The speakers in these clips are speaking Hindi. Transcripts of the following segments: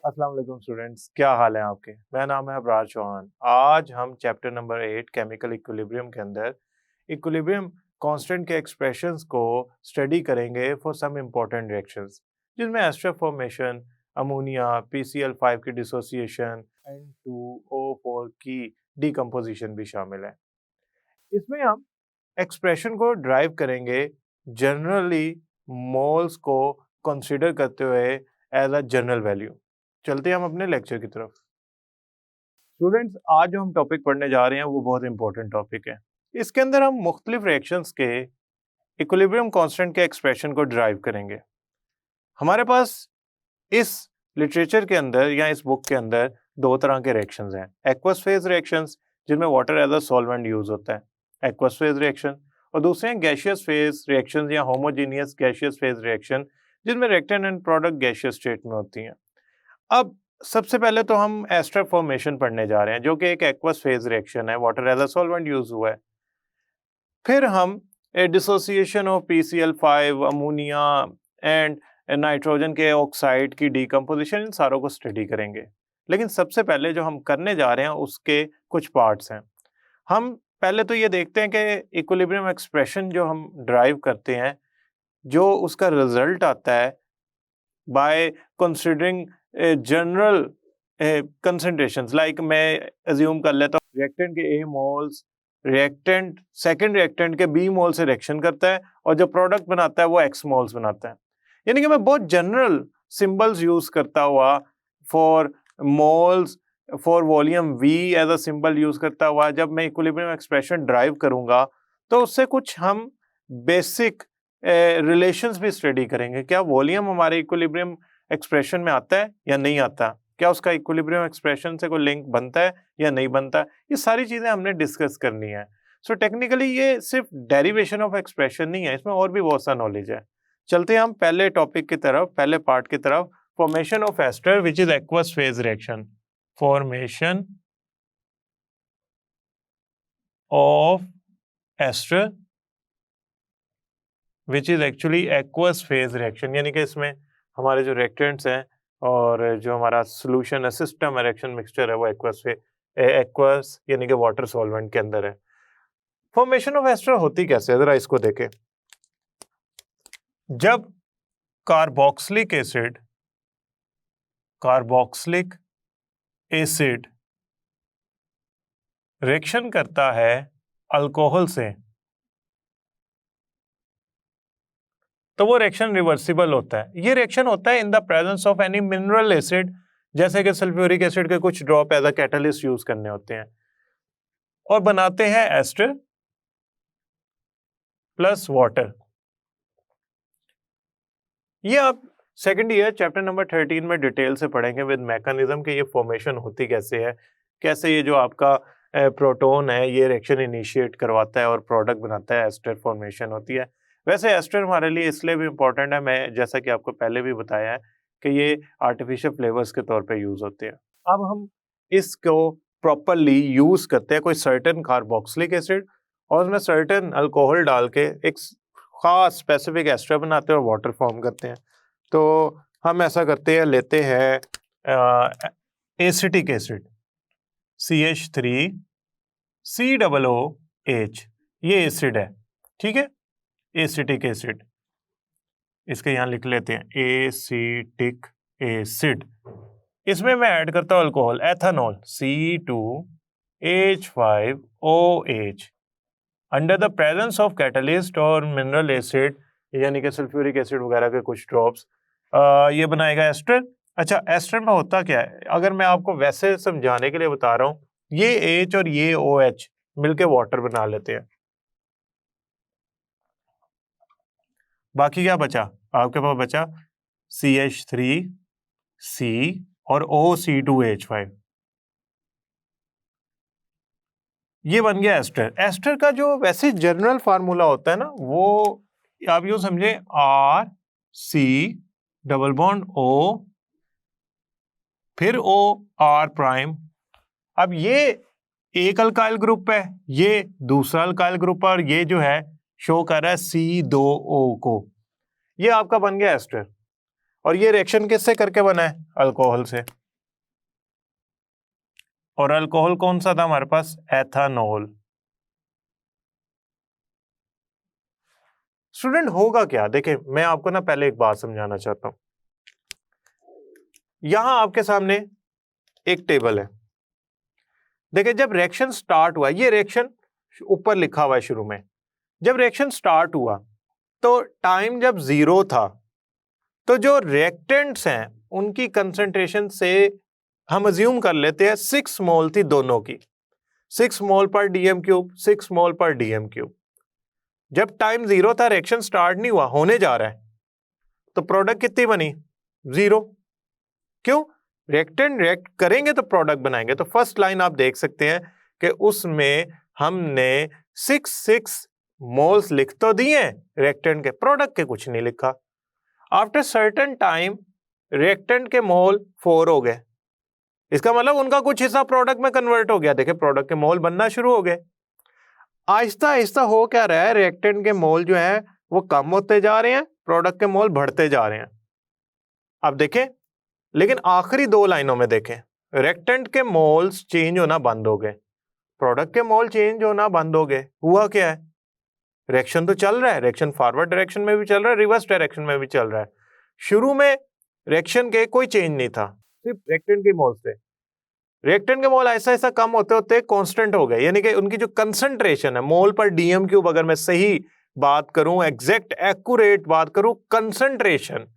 अस्सलाम वालेकुम स्टूडेंट्स, क्या हाल है आपके। मेरा नाम है अबरार चौहान। आज हम चैप्टर नंबर 8 केमिकल इक्विलिब्रियम के अंदर इक्विलिब्रियम कांस्टेंट के एक्सप्रेशंस को स्टडी करेंगे फॉर सम इम्पोर्टेंट रिएक्शंस, जिसमें एस्टर फॉर्मेशन, अमोनिया, PCl5 की डिसोसिएशन, N2O4 की डिकम्पोजिशन भी शामिल है। इसमें हम एक्सप्रेशन को ड्राइव करेंगे जनरली मोल्स को कंसीडर करते हुए एज अ जनरल वैल्यू। चलते हैं हम अपने लेक्चर की तरफ। स्टूडेंट्स, आज जो हम टॉपिक पढ़ने जा रहे हैं वो बहुत इंपॉर्टेंट टॉपिक है। इसके अंदर हम मुख्तलिफ रिएक्शंस के इक्विलिब्रियम कांस्टेंट के एक्सप्रेशन को ड्राइव करेंगे। हमारे पास इस लिटरेचर के अंदर या इस बुक के अंदर दो तरह के रिएक्शंस हैं। एक्वस फेज रिएक्शंस, जिनमें water as a solvent use होता है, एक्वस फेज रिएक्शन, और दूसरे हैं गैसियस फेज रिएक्शंस या होमोजेनियस गैसियस फेज रिएक्शन, जिनमें reactant and product gaseous state में होती हैं। अब सबसे पहले तो हम एस्टर फॉर्मेशन पढ़ने जा रहे हैं, जो कि एक एक्वस फेज रिएक्शन है, water as a solvent use हुआ है। फिर हम dissociation of PCl5, ammonia and nitrogen के ऑक्साइड की डिकम्पोजिशन, इन सारों को स्टडी करेंगे। लेकिन सबसे पहले जो हम करने जा रहे हैं उसके कुछ पार्ट्स हैं। हम पहले तो ये देखते हैं कि इक्विलिब्रियम एक्सप्रेशन जो हम ड्राइव करते हैं, जो उसका रिजल्ट आता है by considering general concentrations, like मैं अज्यूम कर लेता हूँ रिएक्टेंट के A moles reactant second reactant के B मोल से रिएक्शन करता है और जो प्रोडक्ट बनाता है वो X मोल्स बनाता है। यानी कि मैं बहुत जनरल सिंबल्स यूज करता हुआ for moles, for volume V as a symbol use करता हुआ जब मैं इक्विलिब्रियम एक्सप्रेशन ड्राइव करूंगा तो उससे कुछ हम बेसिक रिलेशंस भी स्टडी करेंगे। क्या वॉल्यूम हमारे इक्विलिब्रियम एक्सप्रेशन में आता है या नहीं आता, क्या उसका इक्विलिब्रियम एक्सप्रेशन से कोई लिंक बनता है या नहीं बनता, ये सारी चीजें हमने डिस्कस करनी है। सो टेक्निकली ये सिर्फ डेरिवेशन ऑफ एक्सप्रेशन नहीं है, इसमें और भी बहुत सा नॉलेज है। चलते हैं हम पहले टॉपिक की तरफ, पहले पार्ट की तरफ, formation of ester which is aqueous phase reaction. Formation of ester which is actually aqueous phase reaction, यानी कि इसमें हमारे जो रिएक्टेंट्स हैं और जो हमारा सोल्यूशन है, सिस्टम रिएक्शन मिक्सचर है, वो एक्वस यानी कि वाटर सॉल्वेंट के अंदर है। फॉर्मेशन ऑफ एस्टर होती कैसे है, जरा इसको देखें। जब कार्बोक्सिलिक एसिड रिएक्शन करता है अल्कोहल से, तो वो रिएक्शन रिवर्सिबल होता है। ये रिएक्शन होता है in the presence of any mineral acid, जैसे कि सल्फ्यूरिक एसिड के कुछ drop as a catalyst use करने होते हैं, और बनाते हैं एस्टर प्लस वाटर। ये आप सेकंड ईयर चैप्टर नंबर 13 में डिटेल से पढ़ेंगे विद मैकेनिज्म कि ये फॉर्मेशन होती कैसे है, कैसे ये जो आपका प्रोटॉन है ये रिएक्शन इनिशिएट करवाता है और प्रोडक्ट बनाता है, एस्टर फॉर्मेशन होती है। वैसे एस्टर हमारे लिए इसलिए भी इम्पोर्टेंट है, मैं जैसा कि आपको पहले भी बताया है कि ये आर्टिफिशियल फ्लेवर्स के तौर पे यूज होते हैं। अब हम इसको प्रॉपरली यूज करते हैं कोई सर्टेन कार्बोक्सिलिक एसिड और उसमें सर्टेन अल्कोहल डाल के एक खास स्पेसिफिक एस्टर बनाते हैं और वाटर फॉर्म करते हैं। तो हम ऐसा करते हैं, लेते हैं एसिटिक एसिड CH3COOH, ये एसिड है, ठीक है, एसिटिक एसिड, इसके यहाँ लिख लेते हैं एसिटिक एसिड। इसमें मैं ऐड करता हूँ alcohol, ethanol C2H5OH under the presence of catalyst और मिनरल एसिड, यानी कि सल्फ्यूरिक एसिड वगैरह के कुछ ड्रॉप्स, ये बनाएगा एस्टर। अच्छा, एस्टर में होता क्या है, अगर मैं आपको वैसे समझाने के लिए बता रहा हूँ, ये H और ये OH मिलके वाटर बना लेते हैं। बाकी क्या बचा आपके पास, बचा CH3C और OC2H5, ये बन गया एस्टर। एस्टर का जो वैसे जनरल फार्मूला होता है ना, वो आप यूं समझे RC डबल बॉन्ड O फिर OR'। अब ये एक अल्काइल ग्रुप है, ये दूसरा अल्काइल ग्रुप है, और ये जो है शो कर रहा है C2O को, ये आपका बन गया एस्टर। और ये रिएक्शन किससे करके बना है? अल्कोहल से। और अल्कोहल कौन सा था हमारे पास? एथानॉल। स्टूडेंट होगा क्या? देखिए मैं आपको ना पहले एक बात समझाना चाहता हूं। यहां आपके सामने एक टेबल है। देखिए जब रिएक्शन स्टार्ट हुआ, ये रिएक्शन ऊपर लिखा हुआ है शुरू में, जब रिएक्शन स्टार्ट हुआ तो टाइम जब 0 था तो जो रिएक्टेंट्स हैं उनकी कंसंट्रेशन से हम अज्यूम कर लेते हैं 6 मोल थी दोनों की, 6 मोल पर डीएम क्यूब, 6 मोल पर डीएम क्यूब। जब टाइम 0 था, रिएक्शन स्टार्ट नहीं हुआ, होने जा रहा है, तो प्रोडक्ट कितनी बनी? 0। क्यों? रिएक्टेंट रिएक्ट करेंगे तो प्रोडक्ट बनाएंगे। तो फर्स्ट लाइन आप देख सकते हैं कि उसमें हमने 6 मोल्स लिख तो दिए रिएक्टेंट के, प्रोडक्ट के कुछ नहीं लिखा। आफ्टर सर्टेन टाइम रिएक्टेंट के मोल 4 हो गए, इसका मतलब उनका कुछ हिस्सा प्रोडक्ट में कन्वर्ट हो गया। देखिए प्रोडक्ट के मोल बनना शुरू हो गए। आहिस्ता आहिस्ता हो क्या रहा है, रिएक्टेंट के मोल जो है वो कम होते जा रहे हैं, प्रोडक्ट के मोल बढ़ते जा रहे हैं। अब देखें, लेकिन आखिरी 2 लाइनों में देखें, रिएक्टेंट के मोल्स चेंज होना बंद हो गए, प्रोडक्ट के मोल चेंज होना बंद हो गए। हुआ क्या है? रिएक्शन तो चल रहा है, रिएक्शन फॉरवर्ड डायरेक्शन में भी चल रहा है, रिवर्स डायरेक्शन में भी चल रहा है। शुरू में रिएक्शन के कोई चेंज नहीं था, सिर्फ रिएक्टेंट के मोल थे। रिएक्टेंट के मोल ऐसा ऐसा कम होते होते कांस्टेंट हो गए, यानी कि उनकी जो कंसंट्रेशन है मोल पर डीएम क्यूब, अगर मैं सही बात करूं, एग्जैक्ट एक्यूरेट बात करूं, कंसंट्रेशन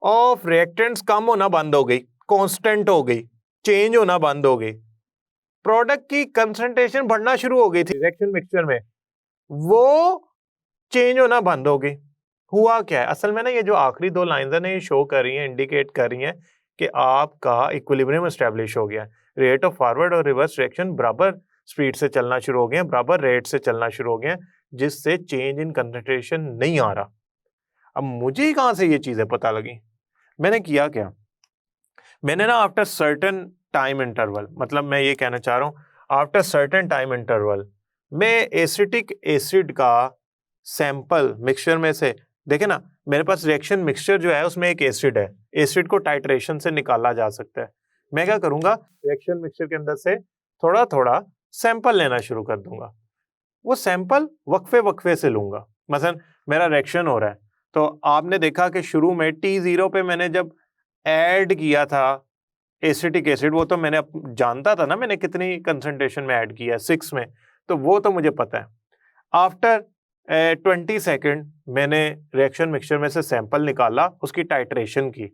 ऑफ रिएक्टेंट्स कम होना बंद हो गई, कांस्टेंट हो गई, चेंज होना बंद हो गई। प्रोडक्ट की कंसंट्रेशन बढ़ना शुरू हो गई थी रिएक्शन मिक्सचर में, वो चेंज होना बंद हो गई। हुआ क्या है असल में ना, ये जो आखिरी 2 लाइंस है ना, ये शो कर रही हैं, इंडिकेट कर रही हैं कि आपका इक्विलिब्रियम एस्टेब्लिश हो गया है। रेट ऑफ फॉरवर्ड और रिवर्स रिएक्शन बराबर स्पीड से चलना शुरू हो गए हैं, बराबर रेट से चलना शुरू हो गए हैं, जिससे चेंज इन कंसंट्रेशन नहीं आ रहा। अब मुझे कहां से ये चीजें पता लगी? मैंने किया क्या, मैंने ना आफ्टर सर्टेन टाइम इंटरवल, मतलब मैं ये कहना चाह रहा हूं आफ्टर सर्टेन टाइम इंटरवल में एसिटिक एसिड का सैंपल मिक्सचर में से, देखे ना मेरे पास रिएक्शन मिक्सचर जो है उसमें एक एसिड है, एसिड को टाइट्रेशन से निकाला जा सकता है। मैं क्या करूंगा, रिएक्शन मिक्सचर के अंदर से थोड़ा थोड़ा सैंपल लेना शुरू कर दूंगा। वो सैंपल वक्फे वक्फे से लूंगा। मसलन मेरा रिएक्शन हो रहा है, तो आपने देखा कि शुरू में T0 पे मैंने जब ऐड किया था एसिटिक एसिड, वो तो मैंने जानता था ना मैंने कितनी कंसंट्रेशन में ऐड किया है, 6 में, तो वो तो मुझे पता है। आफ्टर 20 सेकेंड मैंने रिएक्शन मिक्सचर में से सैंपल निकाला, उसकी टाइट्रेशन की,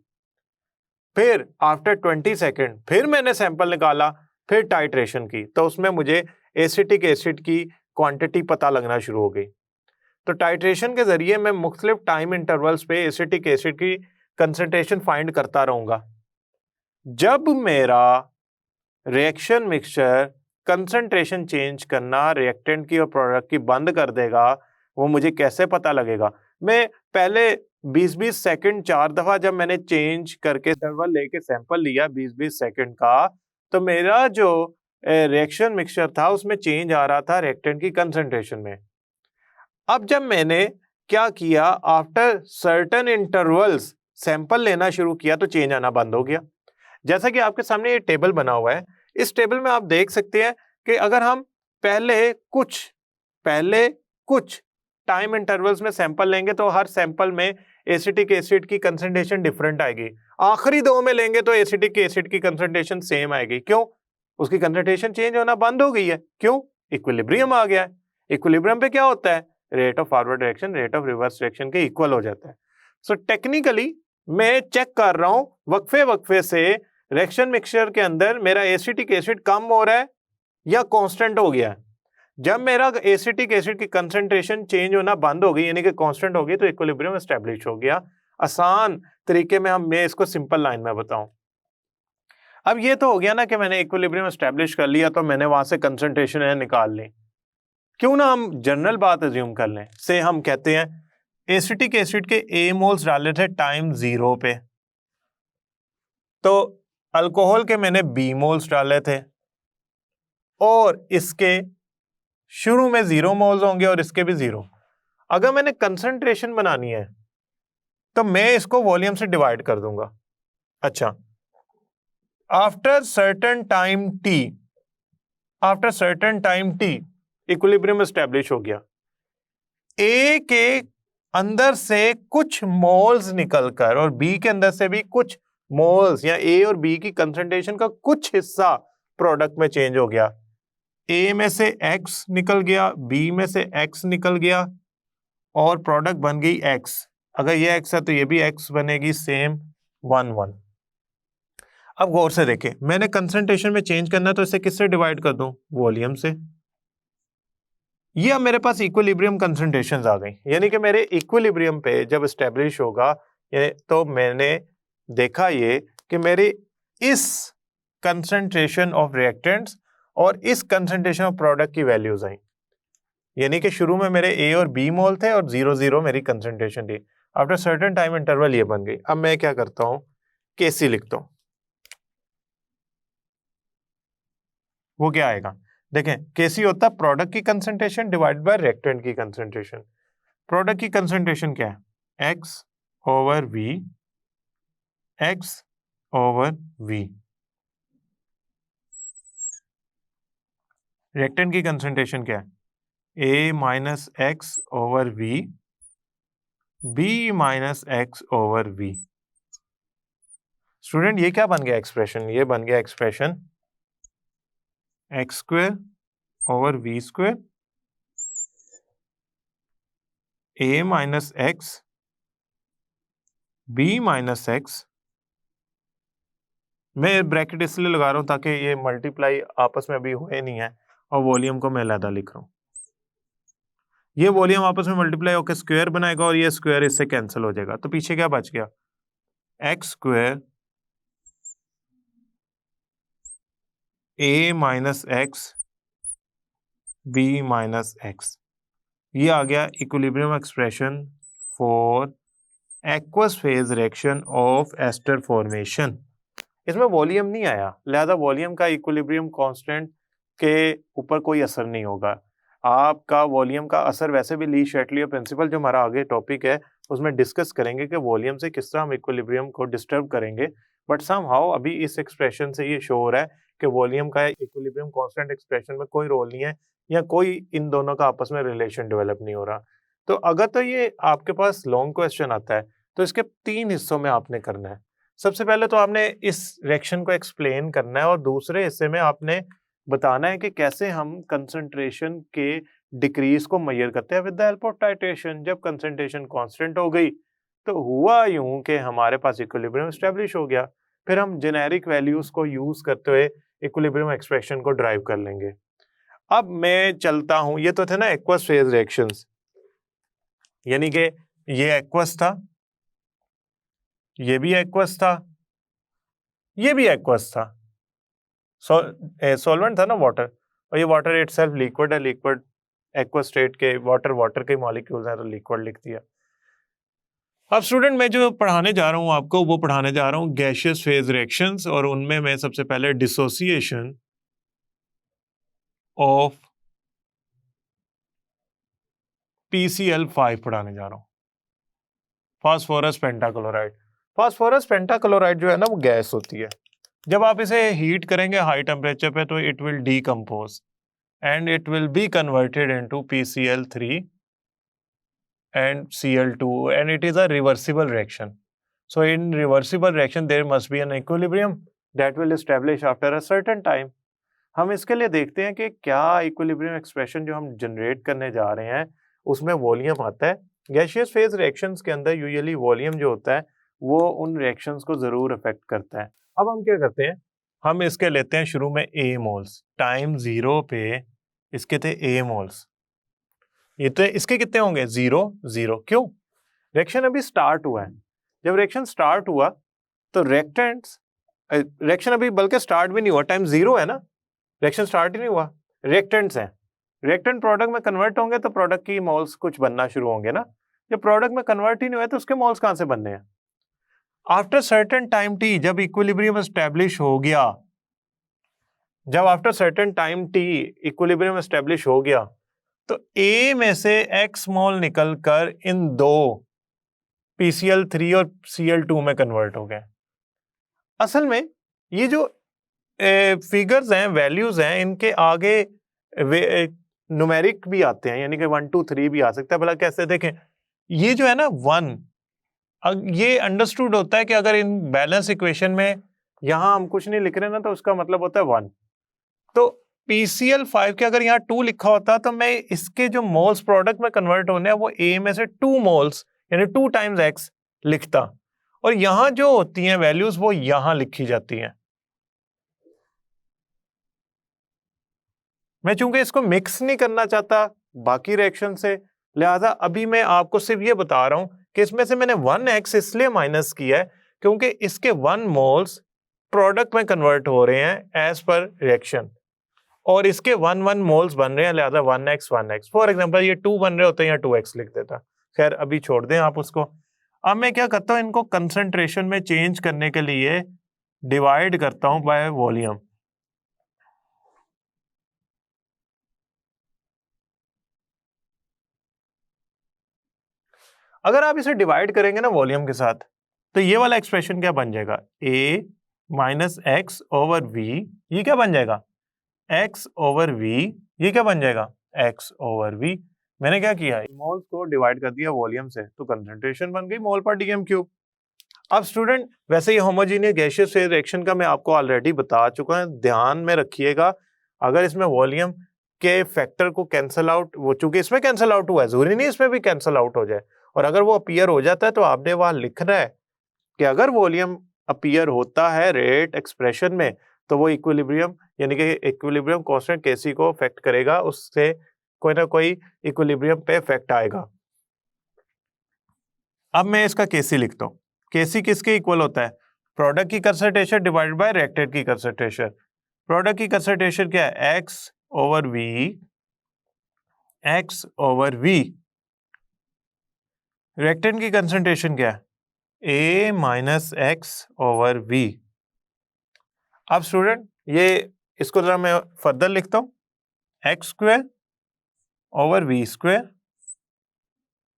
फिर आफ्टर 20 सेकेंड फिर मैंने सैंपल निकाला, फिर टाइट्रेशन की, तो उसमें मुझे एसिटिक एसिड की क्वांटिटी पता लगना शुरू हो गई। तो टाइट्रेशन के जरिए मैं मुख्तलिफ टाइम इंटरवल्स पे एसिटिक एसिड की कंसंट्रेशन फाइंड करता रहूंगा। जब मेरा रिएक्शन मिक्सचर कंसंट्रेशन चेंज करना रिएक्टेंट की और प्रोडक्ट की बंद कर देगा, वो मुझे कैसे पता लगेगा? मैं पहले 20-20 सेकंड 4 दफा जब मैंने चेंज करके इंटरवल लेके सैंपल लिया 20-20 सेकंड का, तो मेरा जो रिएक्शन मिक्सचर था उसमें चेंज आ रहा था रिएक्टेंट की कंसंट्रेशन में। अब जब मैंने क्या किया, आफ्टर सर्टेन इंटरवल्स सैंपल लेना शुरू किया तो चेंज आना बंद हो गया। जैसा कि आपके सामने ये टेबल बना हुआ है, इस टेबल में आप देख सकते हैं कि अगर हम पहले कुछ टाइम इंटरवल्स में सैंपल लेंगे तो हर सैंपल में एसिटिक एसिड की कंसंट्रेशन डिफरेंट आएगी। आखिरी 2 में लेंगे तो एसिटिक एसिड की कंसंट्रेशन सेम आएगी। क्यों? उसकी कंसंट्रेशन चेंज होना बंद हो गई है। क्यों? इक्विलिब्रियम आ गया है। इक्विलिब्रियम पे क्या होता है, rate of forward direction rate of reverse direction के इक्वल हो जाता है। सो टेक्निकली मैं चेक कर रहा हूं वक्फे वक्फे से रिएक्शन मिक्सचर के अंदर मेरा एसिटिक एसिड कम हो रहा है या कांस्टेंट हो गया है। जब मेरा एसिटिक एसिड की कंसंट्रेशन चेंज होना बंद हो गई, यानी कि कांस्टेंट हो गई, तो इक्विलिब्रियम एस्टैब्लिश हो गया। आसान तरीके में मैं इसको सिंपल लाइन में बताऊं। अब ये तो हो गया ना कि मैंने इक्विलिब्रियम एस्टैब्लिश कर लिया, तो मैंने वहां से कंसंट्रेशन निकाल ली। क्यों ना हम जनरल बात अज्यूम कर लें, से हम कहते हैं एसिटिक एसिड के ए मोल्स डाले थे टाइम 0 पे, तो अल्कोहल के मैंने बी मोल्स डाले थे, और इसके शुरू में 0 मोल्स होंगे और इसके भी 0। अगर मैंने कंसंट्रेशन बनानी है तो मैं इसको वॉल्यूम से डिवाइड कर दूंगा। अच्छा, after certain time T, after certain time T equilibrium establish हो गया। ए के अंदर से कुछ मोल्स निकलकर और बी के अंदर से भी कुछ मोल्स या ए और बी की कंसंट्रेशन का कुछ हिस्सा प्रोडक्ट में चेंज हो गया। ए में से एक्स निकल गया, बी में से एक्स निकल गया और प्रोडक्ट बन गई एक्स। अगर ये एक्स है तो ये भी एक्स बनेगी, सेम 1 1। अब गौर से देखें, मैंने कंसंट्रेशन में चेंज करना है तो इसे किससे डिवाइड कर दूं? वॉल्यूम से। ये अब मेरे पास इक्विलिब्रियम कंसंट्रेशंस आ गई, यानी कि मेरे इक्विलिब्रियम पे जब एस्टेब्लिश होगा तो मैंने देखा ये कि मेरे इस कंसंट्रेशन ऑफ रिएक्टेंट्स और इस कंसंट्रेशन ऑफ प्रोडक्ट की वैल्यूज आई, यानी कि शुरू में मेरे ए और बी मोल थे और 0 0 मेरी कंसंट्रेशन थी। आफ्टर सर्टेन टाइम इंटरवल ये बन गई। अब मैं क्या करता हूं, केसी लिखता हूं। वो क्या आएगा, देखें, केसी होता है प्रोडक्ट की कंसंट्रेशन डिवाइड बाय रिएक्टेंट की कंसंट्रेशन। प्रोडक्ट की कंसंट्रेशन क्या है? X over v, x over v. Reactant की कंसंट्रेशन क्या है? A minus x over v, b minus x over v. Student ये क्या बन गया एक्सप्रेशन? ये बन गया expression x square over v square, a minus x, b minus x. मैं ब्रैकेट इसलिए लगा रहा हूं ताकि ये मल्टीप्लाई आपस में अभी हुए नहीं है और वॉल्यूम को मैं अलग लिख रहा हूं। ये वॉल्यूम आपस में मल्टीप्लाई होकर स्क्वायर बनाएगा और ये स्क्वायर इससे कैंसिल हो जाएगा, तो पीछे क्या बच गया? X square a minus x, b minus x. ये आ गया equilibrium expression for aqueous phase reaction of ester formation. इसमें वॉल्यूम नहीं आया, लिहाजा वॉल्यूम का इक्विलिब्रियम कांस्टेंट के ऊपर कोई असर नहीं होगा। आपका वॉल्यूम का असर वैसे भी ली शैटलियर प्रिंसिपल, जो हमारा आगे टॉपिक है, उसमें डिस्कस करेंगे कि वॉल्यूम से किस तरह हम इक्विलिब्रियम को डिस्टर्ब करेंगे। बट समहाउ अभी इस एक्सप्रेशन से ये शो हो रहा है कि वॉल्यूम का इक्विलिब्रियम कांस्टेंट एक्सप्रेशन में कोई रोल नहीं है या कोई इन दोनों का आपस में रिलेशन डेवलप नहीं हो रहा। तो अगर तो ये आपके पास लॉन्ग क्वेश्चन आता है तो इसके 3 हिस्सों में आपने करना है। सबसे पहले तो आपने इस रिएक्शन को एक्सप्लेन करना है और दूसरे हिस्से में आपने बताना है कि कैसे हम कंसंट्रेशन के डिक्रीज को मेजर करते हैं with the help of titration. जब कंसंट्रेशन कांस्टेंट हो गई तो हुआ यूं कि हमारे पास इक्विलिब्रियम एस्टेब्लिश हो गया। फिर हम जेनेरिक वैल्यूज को यूज करते हुए इक्विलिब्रियम एक्सप्रेशन को ड्राइव कर लेंगे। अब मैं चलता हूं, ये तो थे ना एक्वस फेज रिएक्शंस, यानी कि ये एक्वस था, ये भी एक्वस था, ये भी एक्वस था। सॉल्वेंट था ना वाटर, और ये वाटर इटसेल्फ लिक्विड है, लिक्विड एक्वस स्टेट के वाटर के मॉलिक्यूल्स हैं तो लिक्विड लिख दिया। अब स्टूडेंट मैं जो पढ़ाने जा रहा हूं आपको, वो पढ़ाने जा रहा हूं गैसियस फेज रिएक्शंस, और उनमें मैं सबसे पहले डिसोसिएशन ऑफ PCl5 पढ़ाने जा रहा हूं, फास्फोरस पेंटाक्लोराइड। फास्फोरस पेंटाक्लोराइड जो है ना वो गैस होती है। जब आप इसे हीट करेंगे हाई टेम्परेचर पे तो it will decompose and it will be converted into PCl3 and Cl2, and it is a reversible reaction. So in reversible reaction there must be an equilibrium that will establish after a certain time. हम इसके लिए देखते हैं कि क्या इक्विलिब्रियम एक्सप्रेशन जो हम जनरेट करने जा रहे हैं उसमें वॉल्यूम आता है। गैसियस फेज रिएक्शंस के अंदर यूजुअली वॉल्यूम जो होता है वो उन रिएक्शंस को जरूर अफेक्ट करता है। अब हम क्या करते हैं, हम इसके लेते हैं शुरू में A मोल्स, टाइम 0 पे इसके थे A मोल्स। ये तो इसके कितने होंगे? 0 0। क्यों? रिएक्शन अभी स्टार्ट हुआ है। जब रिएक्शन स्टार्ट हुआ तो रिएक्टेंट्स, रिएक्शन अभी बल्कि स्टार्ट भी नहीं हुआ, टाइम 0 है ना, रिएक्शन स्टार्ट ही नहीं हुआ, रिएक्टेंट्स हैं। रिएक्टेंट प्रोडक्ट में कन्वर्ट होंगे तो प्रोडक्ट की मोल्स कुछ बनना शुरू होंगे ना। जब प्रोडक्ट में कन्वर्ट ही नहीं हुआ तो उसके मोल्स कहां से बनने हैं? आफ्टर सर्टेन टाइम टी, जब इक्विलिब्रियम एस्टेब्लिश हो गया, जब after certain time T equilibrium establish हो गया तो A में से X मोल निकलकर इन दो PCl3 और Cl2 में कन्वर्ट हो गए। असल में ये जो फिगर्स हैं, वैल्यूज हैं, इनके आगे न्यूमेरिक भी आते हैं, यानी कि 1 2 3 भी आ सकता है। भला कैसे? देखें, ये जो है ना 1, ये अंडरस्टूड होता है कि अगर इन बैलेंस इक्वेशन में यहां हम कुछ नहीं लिख रहे ना, तो उसका मतलब होता है 1। तो PCl5 के अगर यहाँ 2 लिखा होता तो मैं इसके जो मोल्स प्रोडक्ट में कन्वर्ट होने हैं वो A में से 2 मोल्स यानी 2 टाइम्स X लिखता, और यहां जो होती हैं वैल्यूज वो यहां लिखी जाती हैं। मैं चूंकि इसको मिक्स नहीं करना चाहता बाकी रिएक्शन से, लिहाजा अभी मैं आपको सिर्फ ये बता रहा हूं कि इसमें से मैंने 1x इसलिए माइनस किया है क्योंकि इसके 1 मोल्स प्रोडक्ट में कन्वर्ट हो रहे हैं एज पर रिएक्शन, और इसके 1 मोल्स बन रहे हैं, लिहाजा 1x। फॉर एग्जांपल ये 2 बन रहे होते हैं या 2x लिख देता। खैर अभी छोड़ दें आप उसको। अब मैं क्या करता हूं, इनको कंसंट्रेशन में चेंज करने के लिए डिवाइड करता हूं बाय वॉल्यूम। अगर आप इसे डिवाइड करेंगे ना वॉल्यूम के साथ, तो ये वाला एक्सप्रेशन क्या बन जाएगा, a minus x over v. ये क्या बन जाएगा, x ओवर v। ये क्या बन जाएगा, x ओवर v। मैंने क्या किया, मोल्स को डिवाइड कर दिया वॉल्यूम से, तो कंसंट्रेशन बन गई मोल पर डीएम क्यूब। अब स्टूडेंट, वैसे ही होमोजेनियस गैसियस फेज रिएक्शन का मैं आपको ऑलरेडी बता चुका हूं, ध्यान में रखिएगा। अगर इसमें वॉल्यूम के फैक्टर को कैंसिल आउट, वो चूंकि इसमें कैंसिल आउट हुआ है, जरूरी नहीं इसमें भी कैंसिल आउट हो जाए, और अगर वो अपीयर हो जाता है तो आपने वहां लिखना है कि अगर वॉल्यूम अपीयर होता है रेट एक्सप्रेशन में, तो वो इक्विलिब्रियम यानी कि इक्विलिब्रियम कांस्टेंट केसी को अफेक्ट करेगा, उससे कोई ना कोई इक्विलिब्रियम पे इफेक्ट आएगा। अब मैं इसका केसी लिखता हूं। केसी किसके इक्वल होता है, प्रोडक्ट की कंसंट्रेशन डिवाइडेड बाय रिएक्टेंट की कंसंट्रेशन। प्रोडक्ट की कंसंट्रेशन क्या है, एक्स ओवर वी। रिएक्टेंट की कंसंट्रेशन क्या है, a minus x over v. अब स्टूडेंट, ये इसको जरा मैं फर्दर लिखता हूं, x square over v square,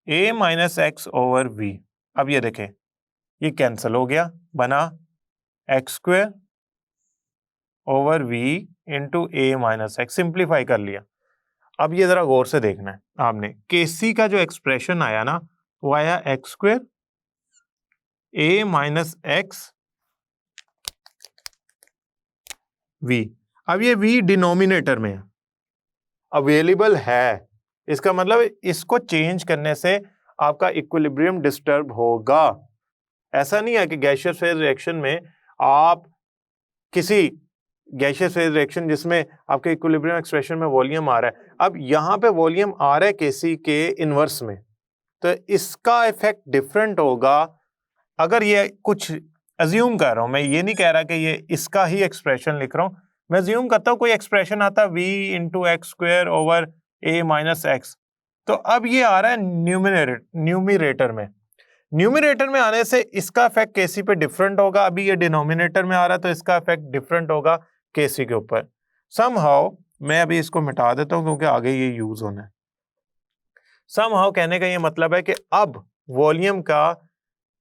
a minus x over v. अब ये देखें, ये कैंसिल हो गया, बना x square over v into a minus x, simplify कर लिया। अब ये जरा गौर से देखना है आपने, केसी का जो एक्सप्रेशन आया ना, वो आया x square a minus x v. अब ये v डिनोमिनेटर में अवेलेबल है, इसका मतलब इसको चेंज करने से आपका इक्विलिब्रियम डिस्टर्ब होगा। ऐसा नहीं है कि गैसियस फेज रिएक्शन में आप किसी गैसियस फेज रिएक्शन जिसमें आपके इक्विलिब्रियम एक्सप्रेशन में वॉल्यूम आ रहा है, अब यहाँ पे वॉल्यूम आ रहा है केसी के इनवर्स में, तो इसका इफेक्ट डिफरेंट होगा। अगर ये कुछ अज्यूम कर रहा हूं, मैं ये नहीं कह रहा कि ये इसका ही एक्सप्रेशन लिख रहा हूं, मैं अज्यूम करता हूं कोई एक्सप्रेशन आता है v into x square over a minus x, तो अब ये आ रहा है न्यूमिरेटर में। न्यूमिरेटर में आने से इसका इफेक्ट केसी पे डिफरेंट होगा, अभी ये डिनोमिनेटर में आ रहा है तो इसका इफेक्ट डिफरेंट होगा केसी के ऊपर। समहाउ मैं अभी इसको मिटा देता हूं क्योंकि आगे ये यूज होना है। समहाउ कहने का ये मतलब है कि अब वॉल्यूम का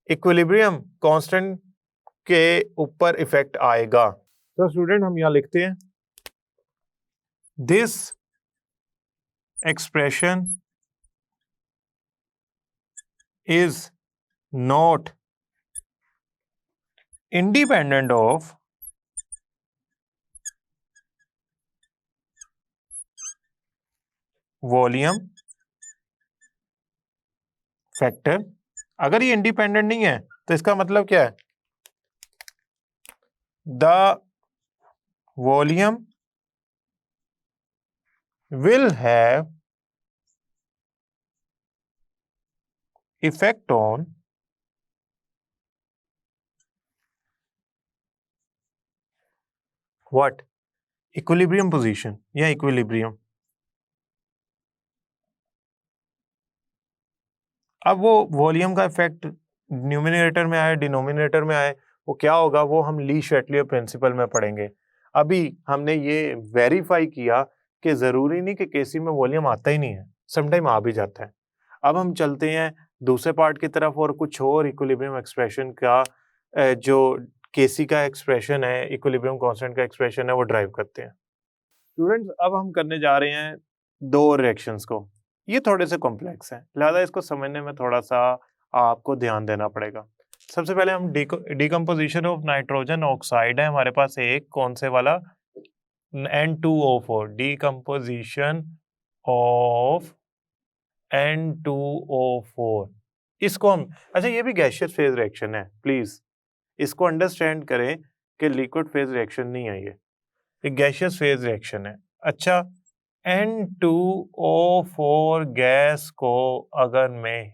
इक्विलिब्रियम कांस्टेंट के ऊपर इफेक्ट आएगा। तो स्टूडेंट, हम यहां लिखते हैं, this expression is not independent of volume factor. अगर ये इंडिपेंडेंट नहीं है तो इसका मतलब क्या है, the volume will have effect on what, equilibrium position या equilibrium। अब वो वॉल्यूम का इफेक्ट न्यूमिनेटर में आए डिनोमिनेटर में आए, वो क्या होगा, वो हम ली शैटलियर प्रिंसिपल में पढ़ेंगे। अभी हमने ये वेरीफाई किया कि जरूरी नहीं कि केसी में वॉल्यूम आता ही नहीं है, समटाइम आ भी जाता है। अब हम चलते हैं दूसरे पार्ट की तरफ और कुछ और इक्विलिब्रियम एक्सप्रेशन का जो केसी का एक्सप्रेशन है, इक्विलिब्रियम कांस्टेंट का एक्सप्रेशन है, वो ड्राइव करते हैं। स्टूडेंट्स, अब हम करने जा रहे हैं दो रिएक्शंस को। ये थोड़े से कॉम्प्लेक्स हैं, लिहाजा इसको समझने में थोड़ा सा आपको ध्यान देना पड़ेगा। सबसे पहले हम डिकम्पोजिशन ऑफ नाइट्रोजन ऑक्साइड है हमारे पास एक, कौन से वाला, N2O4, डिकम्पोजिशन ऑफ N2O4। इसको हम, अच्छा ये भी गैसियस फेज रिएक्शन है, प्लीज इसको अंडरस्टैंड करें कि लिक्विड फेज रिएक्शन नहीं है, ये गैसियस फेज रिएक्शन है। अच्छा, N2O4 गैस को अगर मैं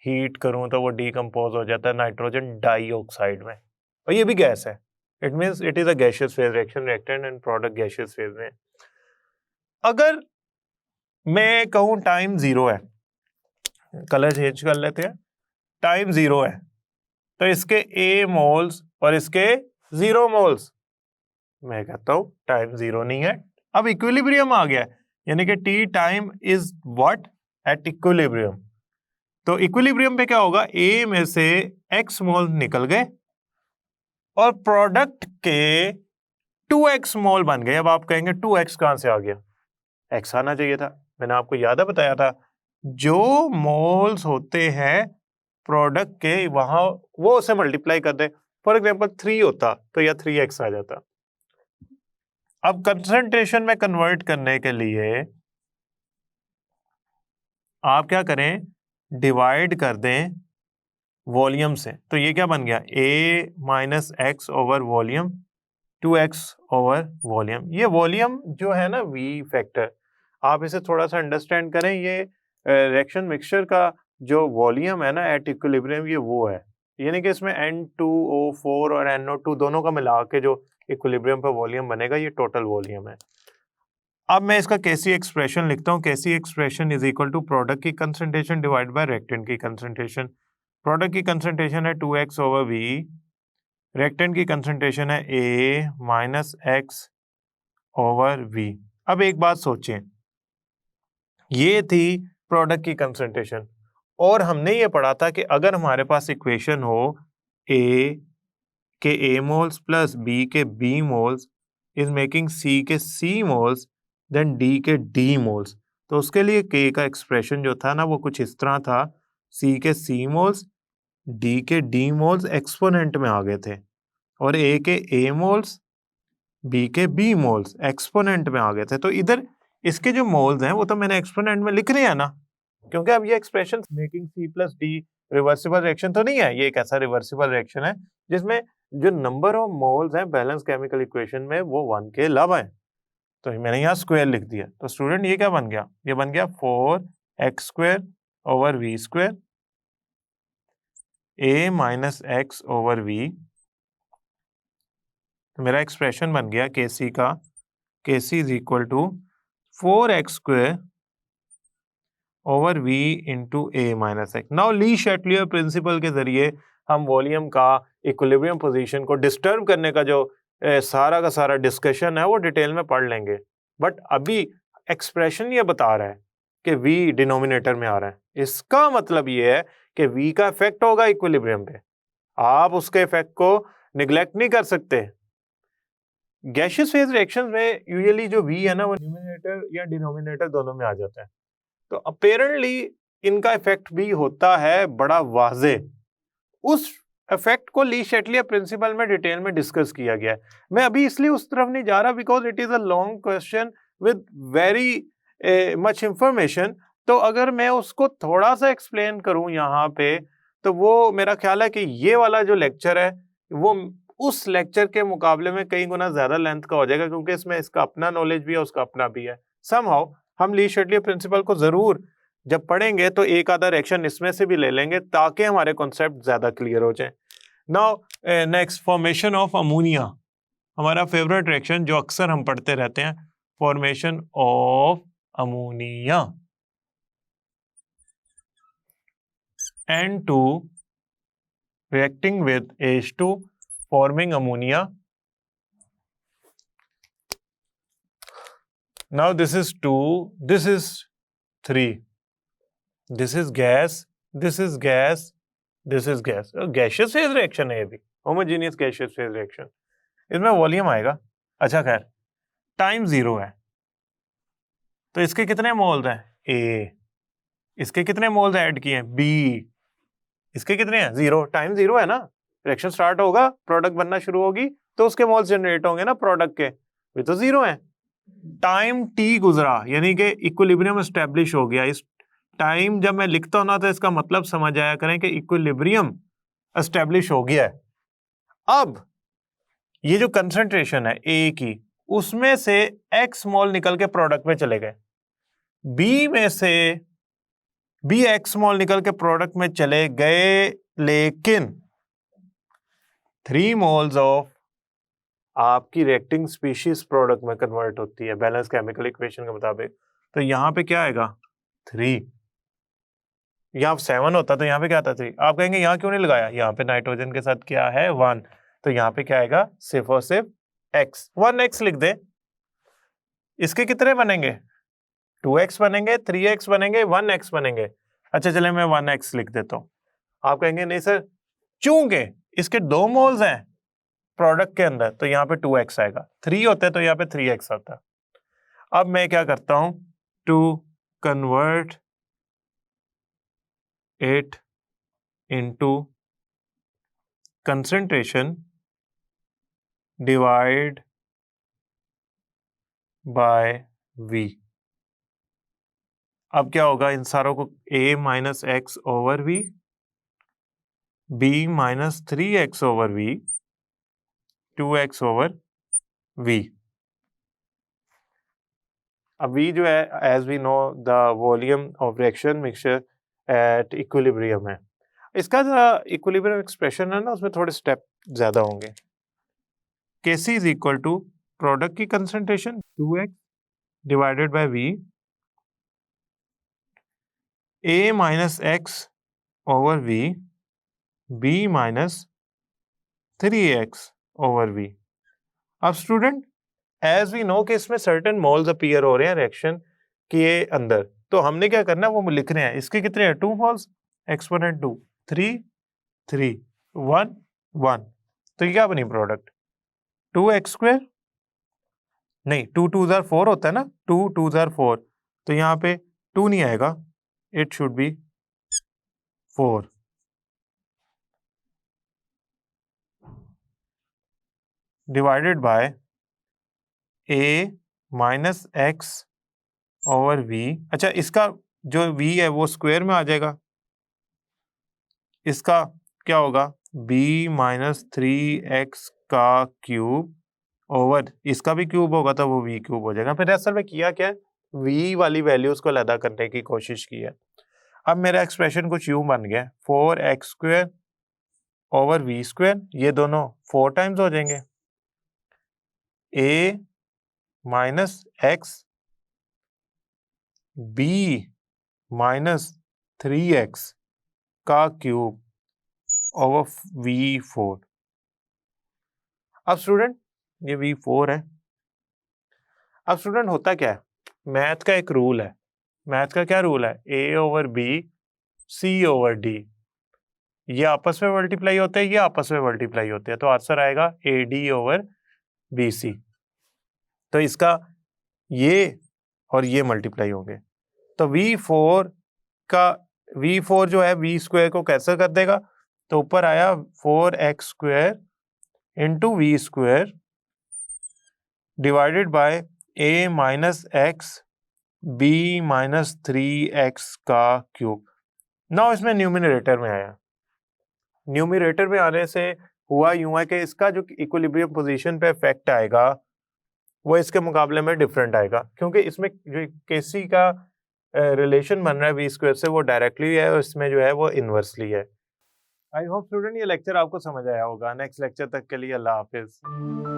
हीट करूं तो वो डिकम्पोज हो जाता है नाइट्रोजन डाइऑक्साइड में, और ये भी गैस है। It means it is a gaseous phase reaction, reactant and product gaseous phase में। अगर मैं कहूं टाइम 0 है, कलर चेंज कर लेते हैं, टाइम 0 है, तो इसके A मोल्स और इसके 0 मोल्स, मैं कहता हूं टाइम 0 नहीं है। अब इक्विलिब्रियम आ गया, यानी कि T time is what, at equilibrium. तो इक्विलिब्रियम पे क्या होगा, A में से X मोल निकल गए और प्रोडक्ट के 2X मोल बन गए। अब आप कहेंगे 2X कहां से आ गया, X आना चाहिए था। मैंने आपको याद है बताया था, जो मोल्स होते हैं प्रोडक्ट के, वहां वो उसे मल्टीप्लाई कर दे। फॉर एग्जांपल 3 होता तो यह 3X आ जाता। अब कंसंट्रेशन में कन्वर्ट करने के लिए आप क्या करें, डिवाइड कर दें वॉल्यूम से। तो ये क्या बन गया, A minus x over volume, 2X over volume. ये वॉल्यूम जो है ना V फैक्टर, आप इसे थोड़ा सा अंडरस्टैंड करें। ये रिएक्शन मिक्सचर का जो वॉल्यूम है ना एट इक्विलिब्रियम, ये वो है, यानी कि इसमें N2O4 और NO2 दोनों का मिला के जो इक्विलिब्रियम पर वॉल्यूम बनेगा, ये टोटल वॉल्यूम है। अब मैं इसका केसी एक्सप्रेशन लिखता हूं। KC expression is equal to product की कंसंट्रेशन डिवाइड बाय रिएक्टेंट की कंसंट्रेशन। प्रोडक्ट की कंसंट्रेशन है 2X ओवर V, रिएक्टेंट की कंसंट्रेशन है A minus x over V। अब एक बात सोचें, ये थी प्रोडक्ट की कंसंट्रेशन, और हमने ये पढ़ा था कि अगर हमारे पास इक्वेशन हो A के A मोल्स प्लस B के B moles is making C के C मोल्स देन D के D मोल्स, तो उसके लिए K का एक्सप्रेशन जो था ना वो कुछ इस तरह था, C के C मोल्स, D के D मोल्स एक्सपोनेंट में आ गए थे, और A के A मोल्स, B के B मोल्स एक्सपोनेंट में आ गए थे। तो इधर इसके जो मोल्स हैं वो तो मैंने एक्सपोनेंट में लिख रहे हैं ना, क्योंकि अब ये expression making C plus D reversible reaction तो नहीं है। ये एक ऐसा रिवर्सिबल रिएक्शन है जिसमें जो नंबर ऑफ मोल्स हैं बैलेंस केमिकल इक्वेशन में वो 1 के अलावा है। तो मैंने यहाँ स्क्वायर लिख दिया। तो स्टूडेंट ये क्या बन गया, ये बन गया 4x square over V square, A minus x over V। तो मेरा एक्सप्रेशन बन गया KC का, KC is equal to 4x square over V into A minus x. Now Le Chatelier principle के जरिए हम वॉल्यूम का इक्विलिब्रियम पोजीशन को डिस्टर्ब करने का जो सारा का सारा डिस्कशन है वो डिटेल में पढ़ लेंगे। बट अभी एक्सप्रेशन ये बता रहा है कि V डिनोमिनेटर में आ रहा है, इसका मतलब ये है कि V का इफेक्ट होगा इक्विलिब्रियम पे, आप उसके इफेक्ट को निग्लेक्ट नहीं कर सकते। गैसियस फेज रिएक्शंस में यूजुअली जो V है ना वो न्यूमिनेटर या डिनोमिनेटर दोनों में आ जाता है। तो अपेरेंटली इनका इफेक्ट भी होता है बड़ा वाजे। उस इफेक्ट को ली शैटलियर प्रिंसिपल में डिटेल में डिस्कस किया गया है। मैं अभी इसलिए उस तरफ नहीं जा रहा because it is a long question with very much information. तो अगर मैं उसको थोड़ा सा एक्सप्लेन करूं यहाँ पे, तो वो मेरा ख्याल है कि ये वाला जो लेक्चर है वो उस लेक्चर के मुकाबले में कई गुना ज्यादा लेंथ का हो जाएगा, क्योंकि इसमें इसका अपना नॉलेज भी है, उसका अपना भी है। समहाउ हम ली शैटलियर प्रिंसिपल को जरूर जब पढ़ेंगे तो एक आधा रिएक्शन इसमें से भी ले लेंगे ताकि हमारे कॉन्सेप्ट ज्यादा क्लियर हो जाए। Now next, formation of ammonia, हमारा फेवरेट रिएक्शन जो अक्सर हम पढ़ते रहते हैं, formation of ammonia. N2 reacting with H2 forming ammonia. Now this is 2, this is 3, this is gas, this is gas, this is gas, gaseous phase reaction है ये भी, होमोजेनियस गैसियस फेज रिएक्शन। इसमें वॉल्यूम आएगा। अच्छा खैर, टाइम 0 है, तो इसके कितने मोल्स हैं? ए। इसके कितने मोल्स ऐड किए हैं? बी। इसके कितने हैं? 0। टाइम 0 है ना, रिएक्शन स्टार्ट होगा, प्रोडक्ट बनना शुरू होगी तो उसके मोल्स जनरेट होंगे ना प्रोडक्ट के, वे तो 0 है। टाइम टी गुजरा, यानी कि इक्विलिब्रियम एस्टेब्लिश हो गया। इस टाइम जब मैं लिखता हूं ना तो इसका मतलब समझ आया करें कि इक्विलिब्रियम एस्टेब्लिश हो गया है। अब ये जो कंसंट्रेशन है ए की, उसमें से एक्स मोल निकल के प्रोडक्ट में चले गए, बी में से बी एक्स मोल निकल के प्रोडक्ट में चले गए, लेकिन 3 मोल्स ऑफ आपकी रिएक्टिंग स्पीशीज प्रोडक्ट में कन्वर्ट होती है बैलेंस केमिकल इक्वेशन के मुताबिक। तो यहां पे क्या आएगा? 3। यहाँ 7 होता तो यहाँ पे क्या आता? 3। आप कहेंगे यहाँ क्यों नहीं लगाया? यहाँ पे नाइट्रोजन के साथ क्या है? 1। तो यहाँ पे क्या आएगा? सिर्फ और सिर्फ x। 1x लिख दे। इसके कितने बनेंगे? 2x बनेंगे, 3x बनेंगे, 1x बनेंगे। अच्छा चले मैं 1x लिख देता हूँ। आप कहेंगे नहीं सर, चूंकि इसके 2 मोल्स हैं प्रोडक्ट के अंदर तो यहाँ पे 2x आएगा, 3 होते तो यहाँ पे 3x आता। अब मैं क्या करता हूं, to convert it into concentration divide by v। अब क्या होगा, इन सारों को a minus x over v, b minus 3x over v, 2x over v। अब v जो है, as we know the volume of reaction mixture at equilibrium है। इसका जो इक्विलिब्रियम एक्सप्रेशन है ना, उसमें थोड़े स्टेप ज्यादा होंगे। Kc is equal to product की concentration 2x divided by v, a minus x over v, b minus 3x over v। अब स्टूडेंट, एज वी नो कि इसमें सर्टेन मोल्स अपीयर हो रहे हैं रिएक्शन के अंदर, तो हमने क्या करना है वो लिख रहे हैं। इसके कितने हैं? 2 मोल्स, एक्सपोनेंट 2, 3 3 1 1। तो ये क्या बनी प्रोडक्ट? 2x स्क्वायर, नहीं 2 2 जार 4 होता है ना, 2 2 जार 4, तो यहाँ पे 2 नहीं आएगा, it should be 4 divided by a minus x over v। अच्छा, इसका जो v है वो स्क्वायर में आ जाएगा, इसका क्या होगा? b माइनस 3x का क्यूब ओवर, इसका भी क्यूब होगा तो वो v क्यूब हो जाएगा। फिर असल में किया क्या है, v वाली वैल्यूज को अलग करने की कोशिश की है। अब मेरा एक्सप्रेशन कुछ यूं बन गया, 4x square over v square, ये दोनों 4 टाइम्स हो जाएंगे, a minus x, b minus 3x का क्यूब ओवर v4। अब स्टूडेंट, ये v4 है। अब स्टूडेंट होता क्या है, मैथ का एक रूल है। मैथ का क्या रूल है? a over b, c over d, ये आपस में मल्टीप्लाई होते हैं, ये आपस में मल्टीप्लाई होते हैं, तो आंसर आएगा AD ओवर BC। तो इसका ये और ये मल्टीप्लाई होंगे, तो V4 जो है v स्क्वायर को कैंसिल कर देगा, तो ऊपर आया 4x square into v square divided by a minus x, b minus 3x का क्यूब। नाउ इसमें न्यूमिनेटर में आया, न्यूमिनेटर में आने से हुआ यूं है कि इसका जो इक्विलिब्रियम पोजीशन पे इफेक्ट आएगा वो इसके मुकाबले में डिफरेंट आएगा, क्योंकि इसमें जो केसी का रिलेशन बन रहा है वी स्क्वायर से वो डायरेक्टली है और इसमें जो है वो इनवर्सली है। आई होप स्टूडेंट ये लेक्चर आपको समझ आया होगा। नेक्स्ट लेक्चर तक के लिए अल्लाह हाफिज।